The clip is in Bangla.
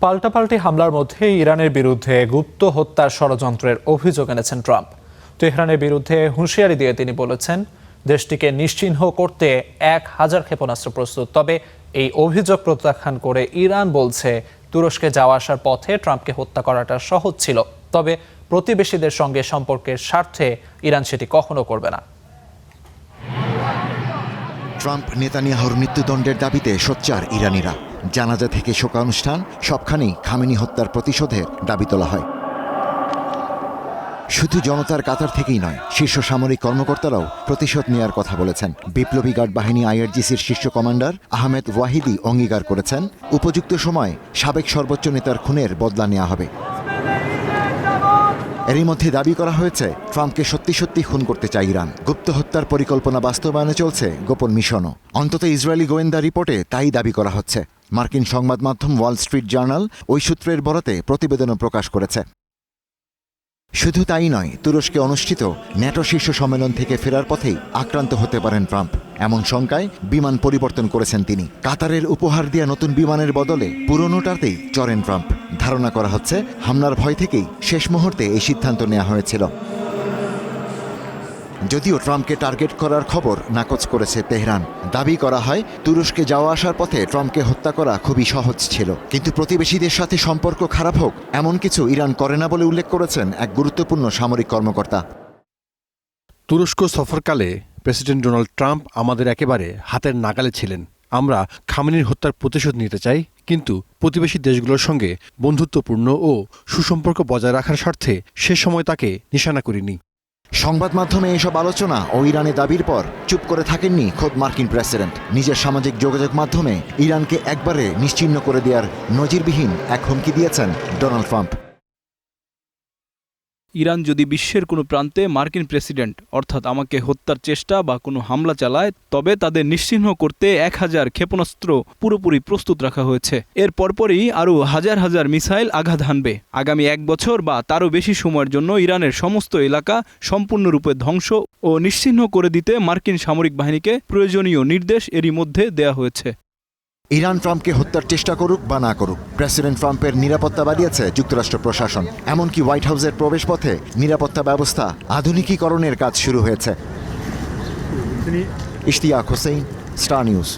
পাল্টাপাল্টি হামলার মধ্যে ইরানের বিরুদ্ধে গুপ্ত হত্যার ষড়যন্ত্রের অভিযোগ এনেছেন ট্রাম্প। তেহরানের বিরুদ্ধে হুঁশিয়ারি দিয়ে তিনি বলেছেন, দেশটিকে নিশ্চিহ্ন করতে 1000 ক্ষেপণাস্ত্র প্রস্তুত। তবে এই অভিযোগ প্রত্যাখ্যান করে ইরান বলছে, তুরস্কে যাওয়া আসার পথে ট্রাম্পকে হত্যা করাটা সহজ ছিল, তবে প্রতিবেশীদের সঙ্গে সম্পর্কের স্বার্থে ইরান সেটি কখনো করবে না। ট্রাম্প নেতানিয়াহুর মৃত্যুদণ্ডের দাবিতে সোচ্চার ইরানিরা। জানাজা থেকে শোকানুষ্ঠান সবখানেই খামেনি হত্যার প্রতিশোধের দাবি তোলা হয়। শুধু জনতার কাতার থেকেই নয়, শীর্ষ সামরিক কর্মকর্তারাও প্রতিশোধ নেওয়ার কথা বলেছেন। বিপ্লবী গার্ড বাহিনী আইআরজিসির শীর্ষ কমান্ডার আহমেদ ওয়াহিদি অঙ্গীকার করেছেন, উপযুক্ত সময় সাবেক সর্বোচ্চ নেতার খুনের বদলা নেওয়া হবে। এরই মধ্যে দাবি করা হয়েছে, ট্রাম্পকে সত্যি সত্যি খুন করতে চায় ইরান। গুপ্ত হত্যার পরিকল্পনা বাস্তবায়নে চলছে গোপন মিশনও। অন্তত ইসরায়েলি গোয়েন্দা রিপোর্টে তাই দাবি করা হচ্ছে। মার্কিন সংবাদ মাধ্যম ওয়াল স্ট্রিট জার্নাল ওই সূত্রের বরাতে প্রতিবেদনও প্রকাশ করেছে। শুধু তাই নয়, তুরস্কে অনুষ্ঠিত ন্যাটো শীর্ষ সম্মেলন থেকে ফেরার পথেই আক্রান্ত হতে পারেন ট্রাম্প, এমন শঙ্কায় বিমান পরিবর্তন করেছেন তিনি। কাতারের উপহার দেওয়া নতুন বিমানের বদলে পুরনোটাতেই চড়েন ট্রাম্প। ধারণা করা হচ্ছে, হামলার ভয় থেকেই শেষ মুহূর্তে এই সিদ্ধান্ত নেওয়া হয়েছিল। যদিও ট্রাম্পকে টার্গেট করার খবর নাকচ করেছে তেহরান। দাবি করা হয়, তুরস্কে যাওয়া আসার পথে ট্রাম্পকে হত্যা করা খুবই সহজ ছিল, কিন্তু প্রতিবেশীদের সাথে সম্পর্ক খারাপ হোক এমন কিছু ইরান করে না বলে উল্লেখ করেছেন এক গুরুত্বপূর্ণ সামরিক কর্মকর্তা। তুরস্ক সফরকালে প্রেসিডেন্ট ডোনাল্ড ট্রাম্প আমাদের একেবারে হাতের নাগালে ছিলেন। আমরা খামেনির হত্যার প্রতিশোধ নিতে চাই, কিন্তু প্রতিবেশী দেশগুলোর সঙ্গে বন্ধুত্বপূর্ণ ও সুসম্পর্ক বজায় রাখার স্বার্থে সে সময় তাকে নিশানা করিনি। সংবাদ মাধ্যমে এসব আলোচনা ও ইরানে দাবির পর চুপ করে থাকেননি খোদ মার্কিন প্রেসিডেন্ট। নিজের সামাজিক যোগাযোগ মাধ্যমে ইরানকে একবারে নিশ্চিহ্ন করে দেওয়ার নজিরবিহীন এক হুমকি দিয়েছেন ডোনাল্ড ট্রাম্প। ইরান যদি বিশ্বের কোনো প্রান্তে মার্কিন প্রেসিডেন্ট অর্থাৎ আমাকে হত্যার চেষ্টা বা কোনো হামলা চালায়, তবে তাদের নিশ্চিহ্ন করতে 1000 ক্ষেপণাস্ত্র পুরোপুরি প্রস্তুত রাখা হয়েছে। এর পরপরই আরও হাজার হাজার মিসাইল আঘাত হানবে। আগামী 1 বছর বা তারও বেশি সময়ের জন্য ইরানের সমস্ত এলাকা সম্পূর্ণরূপে ধ্বংস ও নিশ্চিহ্ন করে দিতে মার্কিন সামরিক বাহিনীকে প্রয়োজনীয় নির্দেশ এরই মধ্যে দেয়া হয়েছে। ইরান ট্রাম্পকে হত্যার চেষ্টা করুক বা না করুক, প্রেসিডেন্ট ট্রাম্পের নিরাপত্তা বাড়িয়েছে যুক্তরাষ্ট্র প্রশাসন। এমনকি হোয়াইট হাউসের প্রবেশপথে নিরাপত্তা ব্যবস্থা আধুনিকীকরণের কাজ শুরু হয়েছে। Ishtiaq Hossain, star news.